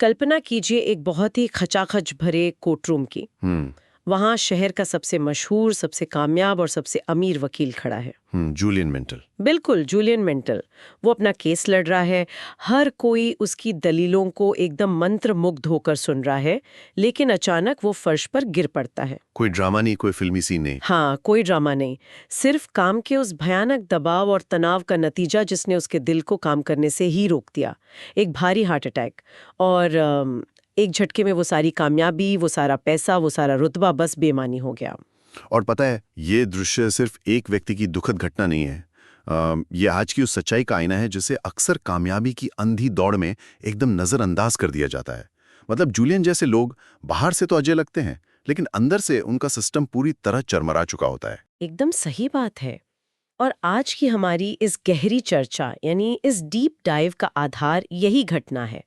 कल्पना कीजिए एक बहुत ही खचाखच भरे कोर्टरूम की। वहाँ शहर का सबसे मशहूर, सबसे कामयाब और सबसे अमीर वकील खड़ा है। जूलियन मिंटल। बिल्कुल, जूलियन मिंटल। वो अपना केस लड़ रहा है। हर कोई उसकी दलीलों को एकदम मंत्रमुग्ध होकर सुन रहा है, लेकिन अचानक वो फर्श पर गिर पड़ता है। कोई ड्रामा नहीं, कोई फिल्मी सीन नहीं। हाँ, कोई ड्रामा नहीं, सिर्फ काम के उस भयानक दबाव और तनाव का नतीजा जिसने उसके दिल को काम करने से ही रोक दिया। एक भारी हार्ट अटैक। और एक झटके में वो सारी कामयाबी, वो सारा पैसा, वो सारा रुतबा बस बेमानी हो गया। और पता है, ये दृश्य सिर्फ एक व्यक्ति की दुखद घटना नहीं है। ये आज की उस सच्चाई का आईना है जिसे अक्सर कामयाबी की अंधी दौड़ में एकदम नजरअंदाज कर दिया जाता है। मतलब जूलियन जैसे लोग बाहर से तो अजय लगते हैं, लेकिन अंदर से उनका सिस्टम पूरी तरह चरमरा चुका होता है। एकदम सही बात है। और आज की हमारी इस गहरी चर्चा यानी इस डीप डाइव का आधार यही घटना है।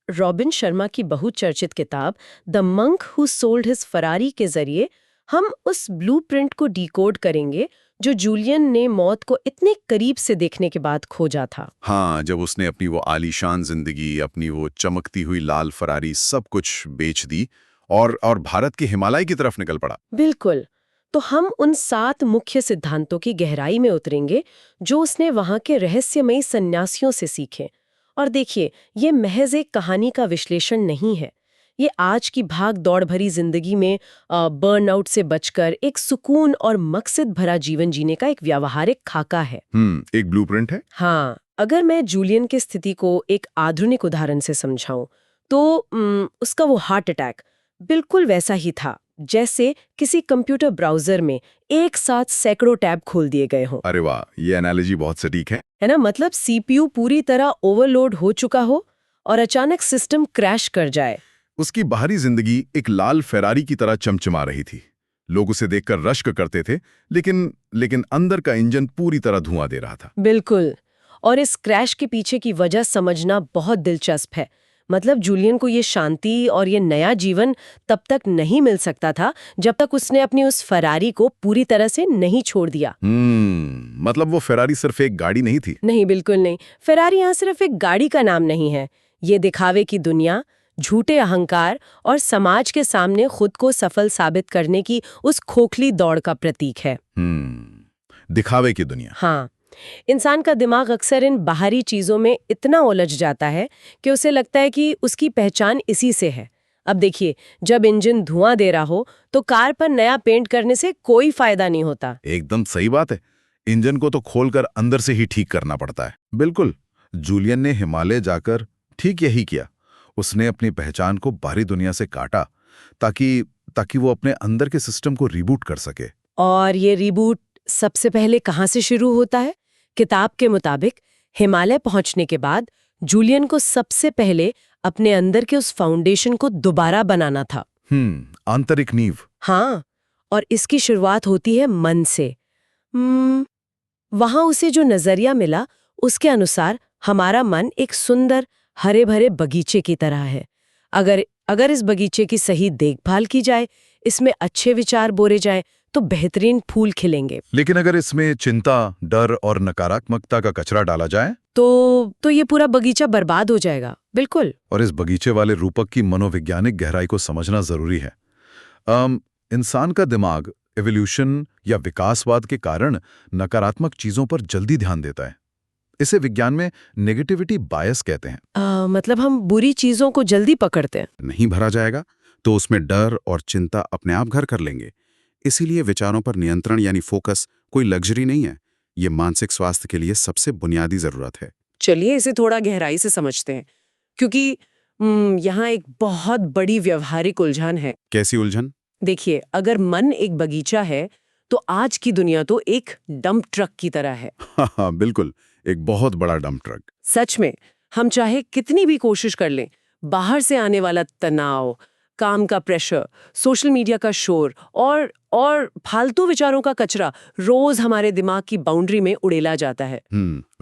रॉबिन शर्मा की बहुचर्चित किताब the monk who sold his Ferrari के जरिए हम उस ब्लूप्रिंट को डिकोड करेंगे जो जूलियन ने मौत को इतने करीब से देखने के बाद खोजा था। हाँ, जब उसने अपनी वो आलीशान जिंदगी, अपनी वो चमकती हुई लाल फरारी सब कुछ बेच दी और भारत के हिमालय की तरफ निकल पड़ा। बिल्कुल। तो हम उन 7 मुख्य सिद्धांतों की गहराई में उतरेंगे जो उसने वहां के रहस्यमयी सन्यासियों से सीखे। और देखिए, ये महज एक कहानी का विश्लेषण नहीं है। ये आज की भाग दौड़ भरी जिंदगी में बर्नआउट से बचकर एक सुकून और मकसद भरा जीवन जीने का एक व्यावहारिक खाका है। एक ब्लूप्रिंट है। हाँ, अगर मैं जूलियन की स्थिति को एक आधुनिक उदाहरण से समझाऊं तो उसका वो हार्ट अटैक बिल्कुल वैसा ही था जैसे किसी कंप्यूटर ब्राउजर में एक साथ सैकड़ों टैब खोल दिए गए हों। अरे वाह, ये एनालॉजी बहुत सटीक है ना? मतलब सीपीयू पूरी तरह ओवरलोड हो चुका हो और अचानक सिस्टम क्रैश कर जाए। उसकी बाहरी जिंदगी एक लाल फेरारी की तरह चमचमा रही थी। लोग उसे देखकर रश्क करते थे, लेकिन अंदर का इंजन पूरी तरह धुआं दे रहा था। बिल्कुल। और इस क्रैश के पीछे की वजह समझना बहुत दिलचस्प है। मतलब जूलियन को ये शांति और ये नया जीवन तब तक नहीं मिल सकता था जब तक उसने अपनी उस फरारी को पूरी तरह से नहीं छोड़ दिया। मतलब वो फेरारी सिर्फ एक गाड़ी नहीं थी। नहीं, बिल्कुल नहीं। फेरारी यहाँ सिर्फ एक गाड़ी का नाम नहीं है। ये दिखावे की दुनिया, झूठे अहंकार और समाज के सामने खुद को सफल साबित करने की उस खोखली दौड़ का प्रतीक है। दिखावे की दुनिया। हाँ, इंसान का दिमाग अक्सर इन बाहरी चीजों में इतना उलझ जाता है कि उसे लगता है कि उसकी पहचान इसी से है। अब देखिए, जब इंजन धुआं दे रहा हो तो कार पर नया पेंट करने से कोई फायदा नहीं होता। एकदम सही बात है। इंजन को तो खोलकर अंदर से ही ठीक करना पड़ता है। बिल्कुल, जूलियन ने हिमालय जाकर ठीक यही किया। उसने अपनी पहचान को बाहरी दुनिया से काटा ताकि वो अपने अंदर के सिस्टम को रिबूट कर सके। और ये रिबूट सबसे पहले कहाँ से शुरू होता है? किताब के मुताबिक हिमालय पहुंचने के बाद जूलियन को सबसे पहले अपने अंदर के उस फाउंडेशन को दोबारा बनाना था। आंतरिक नींव। हाँ, और इसकी शुरुआत होती है मन से। वहां उसे जो नजरिया मिला उसके अनुसार हमारा मन एक सुंदर हरे भरे बगीचे की तरह है। अगर इस बगीचे की सही देखभाल की जाए, इसमें अच्छे विचार बोरे जाएं, तो बेहतरीन फूल खिलेंगे। लेकिन अगर इसमें चिंता, डर और नकारात्मकता का कचरा डाला जाए तो ये पूरा बगीचा बर्बाद हो जाएगा। बिल्कुल। और इस बगीचे वाले रूपक की मनोवैज्ञानिक गहराई को समझना जरूरी है। इंसान का दिमाग एवोल्यूशन या विकासवाद के कारण नकारात्मक चीजों पर जल्दी ध्यान देता है। इसे विज्ञान में नेगेटिविटी बायस कहते हैं। मतलब हम बुरी चीजों को जल्दी पकड़ते हैं। नहीं भरा जाएगा तो उसमें डर और चिंता अपने आप घर कर लेंगे। इसीलिए विचारों पर नियंत्रण यानी फोकस कोई लग्जरी नहीं है, ये मानसिक स्वास्थ्य के लिए सबसे बुनियादी जरूरत है। चलिए इसे थोड़ा गहराई से समझते हैं, क्योंकि यहाँ एक बहुत बड़ी व्यवहारिक उलझन है। कैसी उलझन? देखिए, अगर मन एक बगीचा है तो आज की दुनिया तो एक डंप ट्रक की तरह है। हाँ, बिल्कुल, एक बहुत बड़ा डंप ट्रक। सच में, हम चाहे कितनी भी कोशिश कर लें, बाहर से आने वाला तनाव, काम का प्रेशर, सोशल मीडिया का शोर और फालतू विचारों का कचरा रोज हमारे दिमाग की बाउंड्री में उड़ेला जाता है।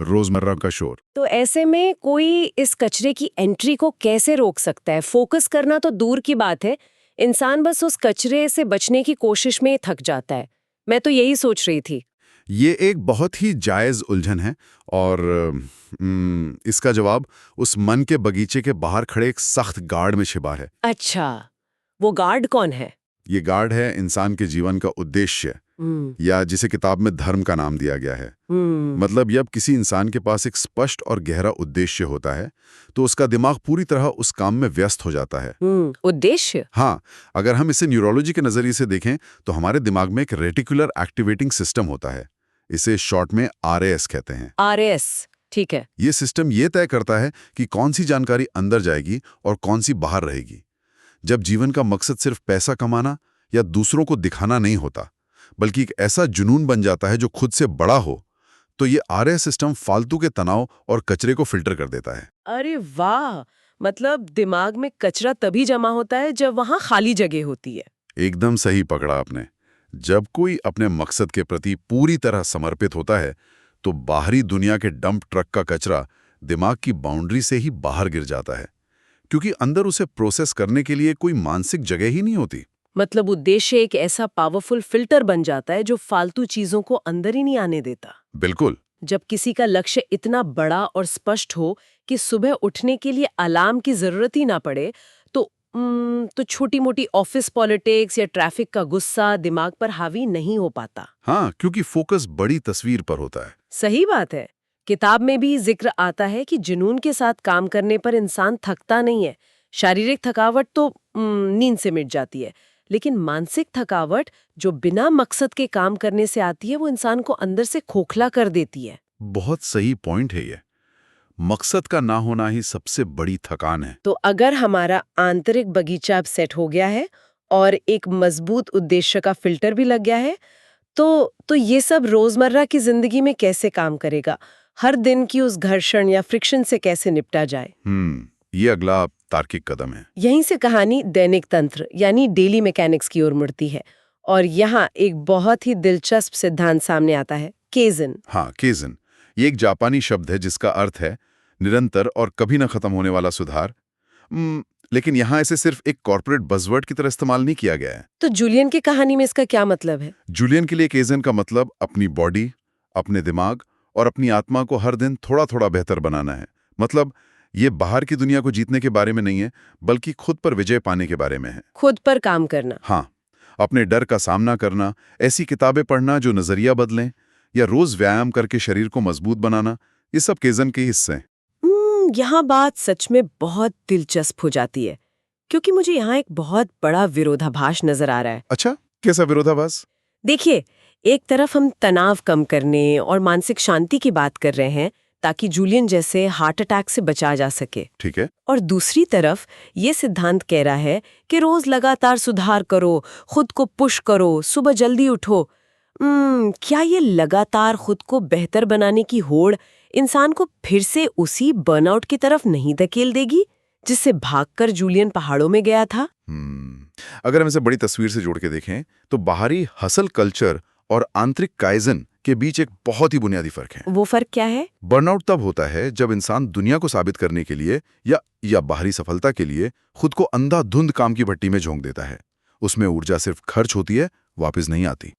रोजमर्रा का शोर। तो ऐसे में कोई इस कचरे की एंट्री को कैसे रोक सकता है? फोकस करना तो दूर की बात है, इंसान बस उस कचरे से बचने की कोशिश में थक जाता है। मैं तो यही सोच रही थी। ये एक बहुत ही जायज़ उलझन है और इसका जवाब उस मन के बगीचे के बाहर खड़े एक सख्त गार्ड में छिपा है। अच्छा, वो गार्ड कौन है? ये गार्ड है इंसान के जीवन का उद्देश्य, या जिसे किताब में धर्म का नाम दिया गया है। मतलब जब किसी इंसान के पास एक स्पष्ट और गहरा उद्देश्य होता है तो उसका दिमाग पूरी तरह उस काम में व्यस्त हो जाता है। उद्देश्य? हाँ, अगर हम इसे न्यूरोलॉजी के नजरिए से देखें तो हमारे दिमाग में एक रेटिकुलर एक्टिवेटिंग सिस्टम होता है। इसे शॉर्ट में RAS कहते हैं। RAS, ठीक है। ये सिस्टम ये तय करता है कि कौन सी जानकारी अंदर जाएगी और कौन सी बाहर रहेगी। जब जीवन का मकसद सिर्फ पैसा कमाना या दूसरों को दिखाना नहीं होता, बल्कि एक ऐसा जुनून बन जाता है जो खुद से बड़ा हो, तो ये RAS सिस्टम फालतू के तनाव और कचरे को फिल्टर कर देता है। अरे वाह! मतलब दिमाग में कचरा तभी जमा होता है जब वहाँ खाली जगह होती है। एकदम सही पकड़ा आपने। जब कोई अपने मकसद के प्रति पूरी तरह समर्पित होता है तो बाहरी दुनिया के डंप ट्रक का कचरा दिमाग की बाउंड्री से ही बाहर गिर जाता है, क्योंकि अंदर उसे प्रोसेस करने के लिए कोई मानसिक जगह ही नहीं होती। मतलब उद्देश्य एक ऐसा पावरफुल फिल्टर बन जाता है जो फालतू चीजों को अंदर ही नहीं आने देता। बिल्कुल। जब किसी का लक्ष्य इतना बड़ा और स्पष्ट हो कि सुबह उठने के लिए अलार्म की जरूरत ही ना पड़े, तो छोटी मोटी ऑफिस पॉलिटिक्स या ट्रैफिक का गुस्सा दिमाग पर हावी नहीं हो पाता। हाँ, क्योंकि फोकस बड़ी तस्वीर पर होता है। सही बात है। किताब में भी जिक्र आता है कि जुनून के साथ काम करने पर इंसान थकता नहीं है। शारीरिक थकावट तो नींद से मिट जाती है, लेकिन मानसिक थकावट जो बिना मकसद के काम करने से आती है वो इंसान को अंदर से खोखला कर देती है। बहुत सही पॉइंट है ये। मकसद का ना होना ही सबसे बड़ी थकान है। तो अगर हमारा आंतरिक बगीचा अब सेट हो गया है और एक मजबूत उद्देश्य का फिल्टर भी लग गया है, तो ये सब रोजमर्रा की जिंदगी में कैसे काम करेगा? हर दिन की उस घर्षण या फ्रिक्शन से कैसे निपटा जाए? ये अगला तार्किक कदम है। यहीं से कहानी दैनिक तंत्र यानी डेली मैकेनिक्स की ओर मुड़ती है और यहाँ एक बहुत ही दिलचस्प सिद्धांत सामने आता है, केजन। हाँ, केजन। ये एक जापानी शब्द है जिसका अर्थ है निरंतर और कभी न खत्म होने वाला सुधार। लेकिन यहाँ इसे सिर्फ एक कॉर्पोरेट बज़वर्ड की तरह इस्तेमाल नहीं किया गया है। तो जूलियन की कहानी में इसका क्या मतलब है? जूलियन के लिए केजन का मतलब अपनी बॉडी, अपने दिमाग और अपनी आत्मा को हर दिन थोड़ा थोड़ा बेहतर बनाना है। मतलब ये बाहर की दुनिया को जीतने के बारे में नहीं है, बल्कि खुद पर विजय पाने के बारे में है। खुद पर काम करना। हाँ, अपने डर का सामना करना, ऐसी किताबें पढ़ना जो नजरिया बदलें, या रोज व्यायाम करके शरीर को मजबूत बनाना, ये सब केजन के हिस्से हैं। यहाँ बात सच में बहुत दिलचस्प हो जाती है, क्योंकि मुझे यहाँ एक बहुत बड़ा विरोधाभास नजर आ रहा है। अच्छा, कैसा विरोधाभास? देखिए, एक तरफ हम तनाव कम करने और मानसिक शांति की बात कर रहे हैं ताकि जूलियन जैसे हार्ट अटैक से बचा जा सके। ठीक है। और दूसरी तरफ ये सिद्धांत कह रहा है कि रोज लगातार सुधार करो, खुद को पुश करो, सुबह जल्दी उठो। क्या ये लगातार खुद को बेहतर बनाने की होड़ इंसान को फिर से उसी बर्नआउट की तरफ नहीं धकेल देगी जिससे भागकर जूलियन पहाड़ों में गया था? अगर हम इसे बड़ी तस्वीर से जोड़ के देखें तो बाहरी हसल कल्चर और आंतरिक काइजन के बीच एक बहुत ही बुनियादी फर्क है। वो फर्क क्या है? बर्नआउट तब होता है जब इंसान दुनिया को साबित करने के लिए या बाहरी सफलता के लिए खुद को अंधाधुंध काम की भट्टी में झोंक देता है। उसमें ऊर्जा सिर्फ खर्च होती है, वापस नहीं आती।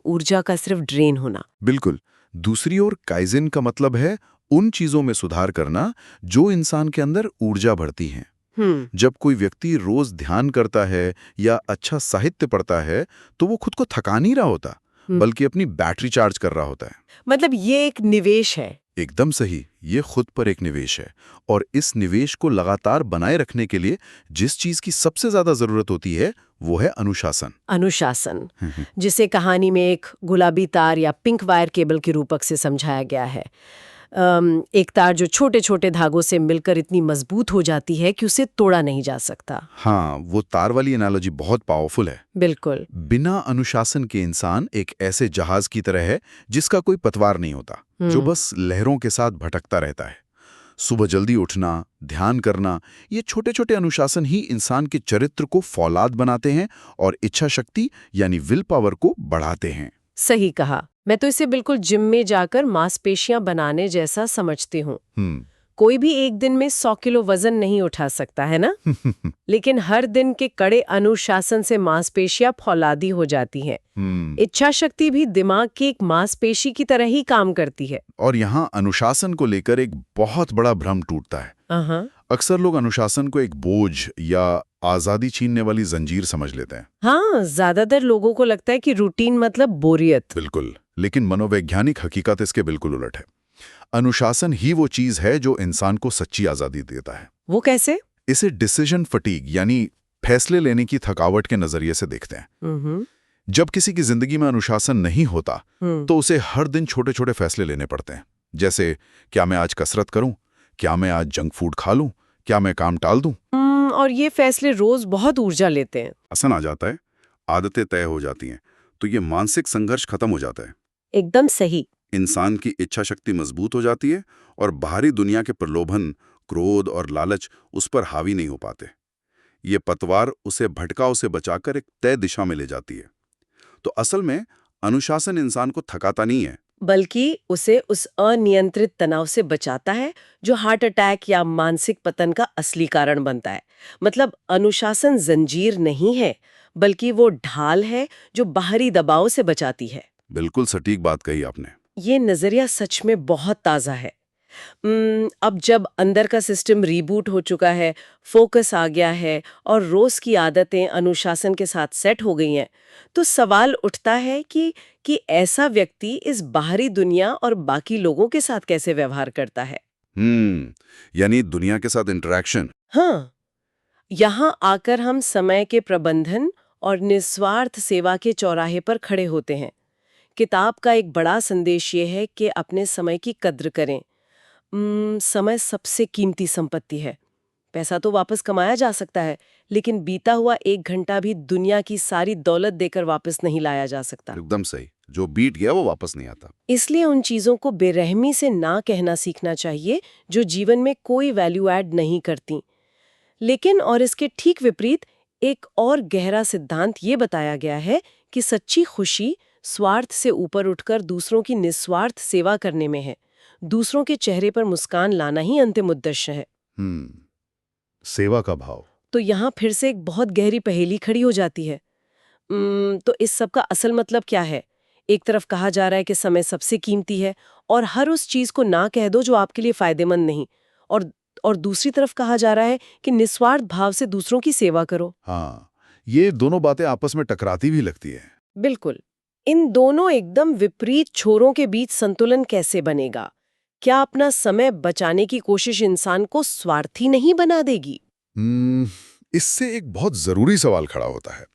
ऊर्जा का सिर्फ ड्रेन होना। बिल्कुल। दूसरी ओर काइजन का मतलब है उन चीजों में सुधार करना जो इंसान के अंदर ऊर्जा भरती हैं। जब कोई व्यक्ति रोज ध्यान करता है या अच्छा साहित्य पढ़ता है तो वो खुद को थका नहीं रहा होता, बल्कि अपनी बैटरी चार्ज कर रहा होता है। मतलब ये एक निवेश है। एकदम सही, ये खुद पर एक निवेश है। और इस निवेश को लगातार बनाए रखने के लिए जिस चीज की सबसे ज्यादा जरूरत होती है वो है अनुशासन। अनुशासन, जिसे कहानी में एक गुलाबी तार या पिंक वायर केबल के रूपक से समझाया गया है। एक तार जो छोटे छोटे धागों से मिलकर इतनी मजबूत हो जाती है कि उसे तोड़ा नहीं जा सकता। हाँ, वो तार वाली एनालॉजी बहुत पावरफुल है। बिल्कुल। बिना अनुशासन के इंसान एक ऐसे जहाज की तरह है जिसका कोई पतवार नहीं होता, जो बस लहरों के साथ भटकता रहता है। सुबह जल्दी उठना, ध्यान करना, ये छोटे छोटे अनुशासन ही इंसान के चरित्र को फौलाद बनाते हैं और इच्छा शक्ति यानी विल पावर को बढ़ाते हैं। सही कहा। मैं तो इसे बिल्कुल जिम में जाकर मांसपेशियां बनाने जैसा समझती हूँ। कोई भी एक दिन में 100 किलो वजन नहीं उठा सकता है ना। लेकिन हर दिन के कड़े अनुशासन से मांसपेशियां फौलादी हो जाती हैं। इच्छा शक्ति भी दिमाग की एक मांसपेशी की तरह ही काम करती है। और यहाँ अनुशासन को लेकर एक बहुत बड़ा भ्रम टूटता है। अक्सर लोग अनुशासन को एक बोझ या आजादी छीनने वाली जंजीर समझ लेते हैं। हाँ, ज्यादातर लोगों को लगता है कि रूटीन मतलब बोरियत। बिल्कुल, लेकिन मनोवैज्ञानिक हकीकत इसके बिल्कुल उलट है। अनुशासन ही वो चीज है जो इंसान को सच्ची आजादी देता है। वो कैसे? इसे डिसीजन फटीग यानी फैसले लेने की थकावट के नजरिए से देखते हैं। जब किसी की जिंदगी में अनुशासन नहीं होता तो उसे हर दिन छोटे छोटे फैसले लेने पड़ते हैं। जैसे, क्या मैं आज कसरत करूं, क्या मैं आज जंक फूड खा लूं, क्या मैं काम टाल दूं। और ये फैसले रोज बहुत ऊर्जा लेते हैं। आसन आ जाता है, आदतें तय हो जाती हैं, तो ये मानसिक संघर्ष खत्म हो जाता है। एकदम सही। इंसान की इच्छा शक्ति मजबूत हो जाती है और बाहरी दुनिया के प्रलोभन, क्रोध और लालच उस पर हावी नहीं हो पाते। ये पतवार उसे भटकाव से बचाकर एक तय दिशा में ले जाती है। तो असल में अनुशासन इंसान को थकाता नहीं है, बल्कि उसे उस अनियंत्रित तनाव से बचाता है जो हार्ट अटैक या मानसिक पतन का असली कारण बनता है। मतलब अनुशासन जंजीर नहीं है, बल्कि वो ढाल है जो बाहरी दबाव से बचाती है। बिल्कुल सटीक बात कही आपने। ये नजरिया सच में बहुत ताज़ा है। अब जब अंदर का सिस्टम रीबूट हो चुका है, फोकस आ गया है और रोज की आदतें अनुशासन के साथ सेट हो गई हैं, तो सवाल उठता है कि ऐसा व्यक्ति इस बाहरी दुनिया और बाकी लोगों के साथ कैसे व्यवहार करता है। यानी दुनिया के साथ इंटरेक्शन। हाँ, यहाँ आकर हम समय के प्रबंधन और निस्वार्थ सेवा के चौराहे पर खड़े होते हैं। किताब का एक बड़ा संदेश ये है कि अपने समय की कद्र करें। समय सबसे कीमती संपत्ति है। पैसा तो वापस कमाया जा सकता है, लेकिन बीता हुआ 1 घंटा भी दुनिया की सारी दौलत देकर वापस नहीं लाया जा सकता। एकदम सही, जो बीत गया वो वापस नहीं आता। इसलिए उन चीजों को बेरहमी से ना कहना सीखना चाहिए जो जीवन में कोई वैल्यू ऐड नहीं करती। लेकिन और इसके ठीक विपरीत एक और गहरा सिद्धांत ये बताया गया है कि सच्ची खुशी स्वार्थ से ऊपर उठकर दूसरों की निस्वार्थ सेवा करने में है। दूसरों के चेहरे पर मुस्कान लाना ही अंतिम उद्देश्य है। सेवा का भाव। तो यहाँ फिर से एक बहुत गहरी पहेली खड़ी हो जाती है। तो इस सब का असल मतलब क्या है? एक तरफ कहा जा रहा है कि समय सबसे कीमती है और हर उस चीज को ना कह दो जो आपके लिए फायदेमंद नहीं, और दूसरी तरफ कहा जा रहा है कि निस्वार्थ भाव से दूसरों की सेवा करो। हाँ, ये दोनों बातें आपस में टकराती भी लगती है। बिल्कुल। इन दोनों एकदम विपरीत छोरों के बीच संतुलन कैसे बनेगा? क्या अपना समय बचाने की कोशिश इंसान को स्वार्थी नहीं बना देगी? इससे एक बहुत जरूरी सवाल खड़ा होता है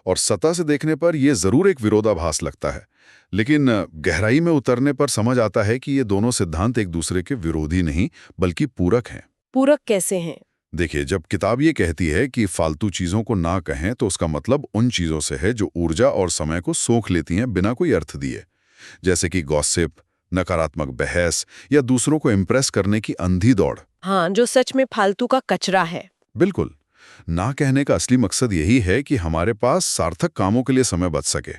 और सतह से देखने पर यह जरूर एक विरोधाभास लगता है, लेकिन गहराई में उतरने पर समझ आता है कि ये दोनों सिद्धांत एक दूसरे के विरोधी नहीं बल्कि पूरक हैं। पूरक कैसे हैं? देखिए, जब किताब ये कहती है कि फालतू चीजों को ना कहें तो उसका मतलब उन चीजों से है जो ऊर्जा और समय को सोख लेती हैं बिना कोई अर्थ दिए, जैसे कि गॉसिप, नकारात्मक बहस या दूसरों को इम्प्रेस करने की अंधी दौड़। हाँ, जो सच में फालतू का कचरा है। बिल्कुल। ना कहने का असली मकसद यही है कि हमारे पास सार्थक कामों के लिए समय बच सके।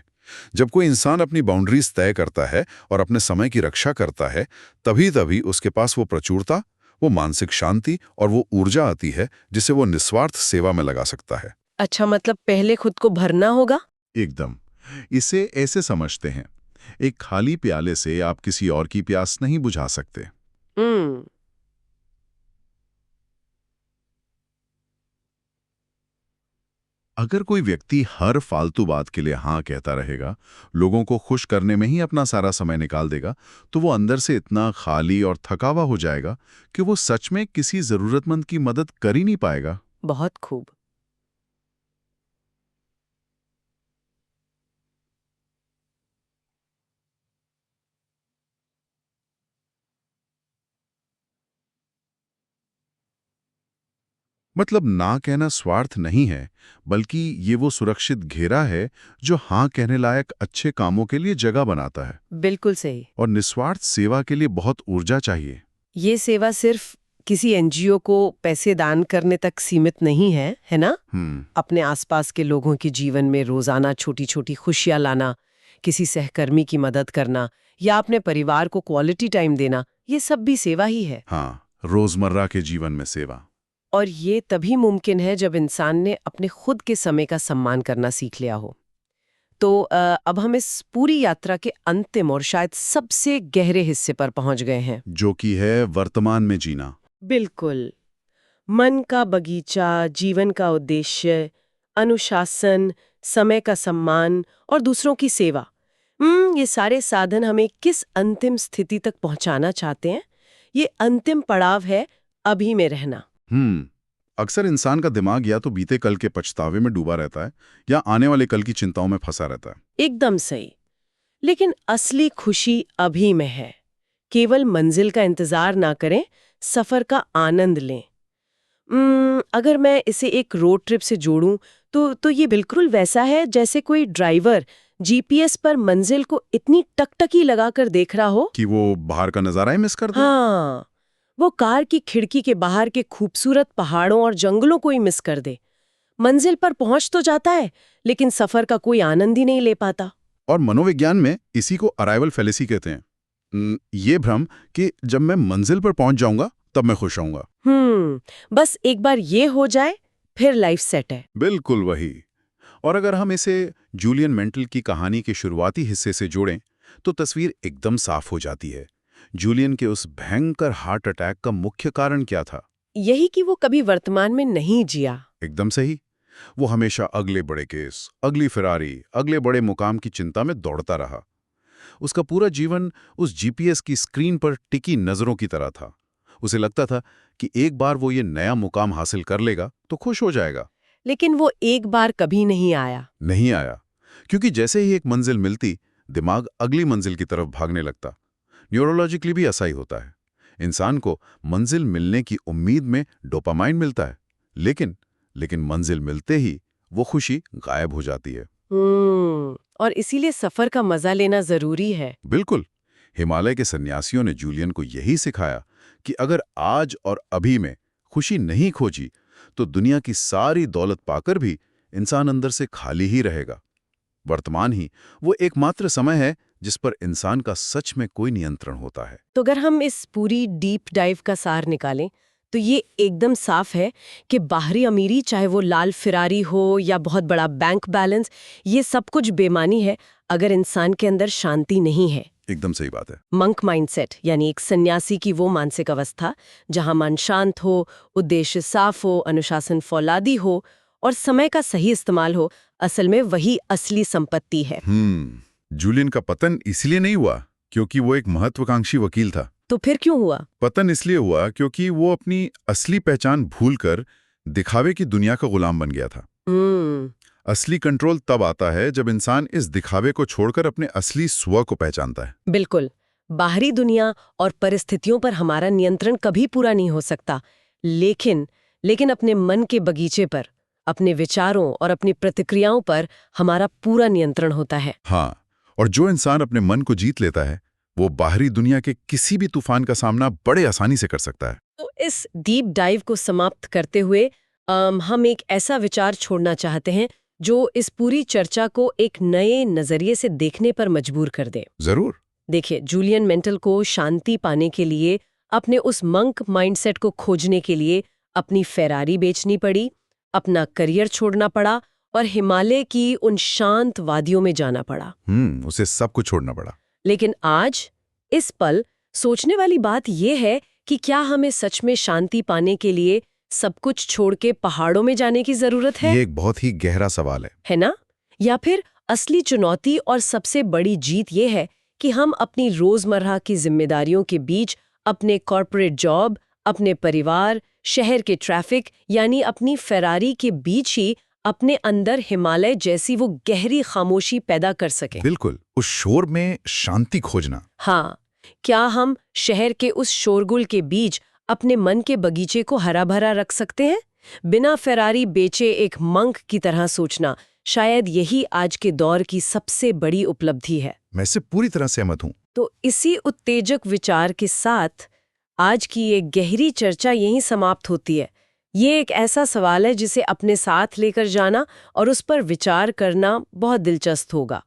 जब कोई इंसान अपनी बाउंड्रीज तय करता है और अपने समय की रक्षा करता है, तभी उसके पास वो प्रचुरता, वो मानसिक शांति और वो ऊर्जा आती है जिसे वो निस्वार्थ सेवा में लगा सकता है। अच्छा, मतलब पहले खुद को भरना होगा? एकदम। इसे ऐसे समझते हैं, एक खाली प्याले से आप किसी और की प्यास नहीं बुझा सकते। अगर कोई व्यक्ति हर फालतू बात के लिए हाँ कहता रहेगा, लोगों को खुश करने में ही अपना सारा समय निकाल देगा, तो वो अंदर से इतना खाली और थकावा हो जाएगा कि वो सच में किसी जरूरतमंद की मदद कर ही नहीं पाएगा। बहुत खूब। मतलब ना कहना स्वार्थ नहीं है, बल्कि ये वो सुरक्षित घेरा है जो हाँ कहने लायक अच्छे कामों के लिए जगह बनाता है। बिल्कुल सही। और निस्वार्थ सेवा के लिए बहुत ऊर्जा चाहिए। ये सेवा सिर्फ किसी एनजीओ को पैसे दान करने तक सीमित नहीं है, है ना? अपने आसपास के लोगों के जीवन में रोजाना छोटी छोटी खुशियां लाना, किसी सहकर्मी की मदद करना या अपने परिवार को क्वालिटी टाइम देना, ये सब भी सेवा ही है। हाँ, रोजमर्रा के जीवन में सेवा। और ये तभी मुमकिन है जब इंसान ने अपने खुद के समय का सम्मान करना सीख लिया हो। तो अब हम इस पूरी यात्रा के अंतिम और शायद सबसे गहरे हिस्से पर पहुंच गए हैं, जो कि है वर्तमान में जीना। बिल्कुल। मन का बगीचा, जीवन का उद्देश्य, अनुशासन, समय का सम्मान और दूसरों की सेवा। ये सारे साधन हमें किस अंतिम स्थिति तक पहुंचाना चाहते हैं? ये अंतिम पड़ाव है अभी में रहना। अक्सर इंसान का दिमाग या तो बीते कल के पछतावे में डूबा रहता है या आने वाले कल की चिंताओं में फंसा रहता है। एकदम सही। लेकिन असली खुशी अभी में है। केवल मंजिल का इंतजार ना करें, सफर का आनंद लें। अगर मैं इसे एक रोड ट्रिप से जोड़ूं तो ये बिल्कुल वैसा है जैसे कोई ड्राइवर जीपीएस पर मंजिल को इतनी टकटकी लगाकर देख रहा हो कि वो बाहर का नजारा ही मिस कर दे। हाँ, वो कार की खिड़की के बाहर के खूबसूरत पहाड़ों और जंगलों को ही मिस कर दे। मंजिल पर पहुंच तो जाता है, लेकिन सफर का कोई आनंद ही नहीं ले पाता। और मनोविज्ञान में इसी को अराइवल फैलेसी कहते हैं। ये भ्रम कि जब मैं मंजिल पर पहुंच जाऊंगा तब मैं खुश रहूंगा। बस एक बार ये हो जाए फिर लाइफ सेट है। बिल्कुल वही। और अगर हम इसे जूलियन मेंटल की कहानी के शुरुआती हिस्से से जोड़ें तो तस्वीर एकदम साफ हो जाती है। जूलियन के उस भयंकर हार्ट अटैक का मुख्य कारण क्या था? यही कि वो कभी वर्तमान में नहीं जिया। एकदम सही। वो हमेशा अगले बड़े केस, अगली फिरारी, अगले बड़े मुकाम की चिंता में दौड़ता रहा। उसका पूरा जीवन उस जीपीएस की स्क्रीन पर टिकी नजरों की तरह था। उसे लगता था कि एक बार वो ये नया मुकाम हासिल कर लेगा तो खुश हो जाएगा। लेकिन वो एक बार कभी नहीं आया। नहीं आया, क्योंकि जैसे ही एक मंजिल मिलती, दिमाग अगली मंजिल की तरफ भागने लगता। न्यूरोलॉजिकली भी ऐसा ही होता है। इंसान को मंजिल मिलने की उम्मीद में डोपामाइन मिलता है, लेकिन मंजिल मिलते ही वो खुशी गायब हो जाती है। और इसीलिए सफर का मजा लेना जरूरी है। बिल्कुल। हिमालय के सन्यासियों ने जूलियन को यही सिखाया कि अगर आज और अभी में खुशी नहीं खोजी तो दुनिया की सारी दौलत पाकर भी इंसान अंदर से खाली ही रहेगा। वर्तमान ही वो एकमात्र समय है जिस पर इंसान का सच में कोई नियंत्रण होता है। तो अगर हम इस पूरी डीप डाइव का सार निकालें तो ये एकदम साफ है कि बाहरी अमीरी, चाहे वो लाल फिरारी हो या बहुत बड़ा बैंक बैलेंस, ये सब कुछ बेमानी है अगर इंसान के अंदर शांति नहीं है। एकदम सही बात है। मंक माइंडसेट यानी एक सन्यासी की वो मानसिक अवस्था जहां मन शांत हो, उद्देश्य साफ हो, अनुशासन फौलादी हो और समय का सही इस्तेमाल हो, असल में वही असली संपत्ति है। जूलियन का पतन इसलिए नहीं हुआ क्योंकि वो एक महत्वाकांक्षी वकील था। तो फिर क्यों हुआ? पतन इसलिए हुआ क्योंकि वो अपनी असली पहचान भूलकर दिखावे की दुनिया का गुलाम बन गया था। असली कंट्रोल तब आता है जब इंसान इस दिखावे को छोड़कर अपने असली स्व को पहचानता है। बिल्कुल। बाहरी दुनिया और परिस्थितियों पर हमारा नियंत्रण कभी पूरा नहीं हो सकता, लेकिन अपने मन के बगीचे पर, अपने विचारों और अपनी प्रतिक्रियाओं पर हमारा पूरा नियंत्रण होता है। हाँ, और जो इंसान अपने मन को जीत लेता है वो बाहरी दुनिया के किसी भी तूफान का सामना बड़े आसानी से कर सकता है। तो इस डीप डाइव को समाप्त करते हुए हम एक ऐसा विचार छोड़ना चाहते हैं जो इस पूरी चर्चा को एक नए नजरिए से देखने पर मजबूर कर दे। जरूर। देखिए, जूलियन मेंटल को शांति पाने के लिए, अपने उस मंक माइंडसेट को खोजने के लिए अपनी फेरारी बेचनी पड़ी, अपना करियर छोड़ना पड़ा और हिमालय की उन शांत वादियों में जाना पड़ा। उसे सब कुछ छोड़ना पड़ा। लेकिन आज इस पल सोचने वाली बात यह है कि क्या हमें सच में शांति पाने के लिए सब कुछ छोड़ के पहाड़ों में जाने की जरूरत है? ये एक बहुत ही गहरा सवाल है ना? या फिर असली चुनौती और सबसे बड़ी जीत ये है कि हम अपनी रोजमर्रा की जिम्मेदारियों के बीच, अपने कॉर्पोरेट जॉब, अपने परिवार, शहर के ट्रैफिक यानी अपनी फेरारी के बीच ही अपने अंदर हिमालय जैसी वो गहरी खामोशी पैदा कर सके। बिल्कुल, उस शोर में शांति खोजना। हाँ, क्या हम शहर के उस शोरगुल के बीच अपने मन के बगीचे को हरा भरा रख सकते हैं? बिना फेरारी बेचे एक मंक की तरह सोचना, शायद यही आज के दौर की सबसे बड़ी उपलब्धि है। मैं इससे पूरी तरह सहमत हूँ। तो इसी उत्तेजक विचार के साथ आज की ये गहरी चर्चा यहीं समाप्त होती है। ये एक ऐसा सवाल है जिसे अपने साथ लेकर जाना और उस पर विचार करना बहुत दिलचस्प होगा।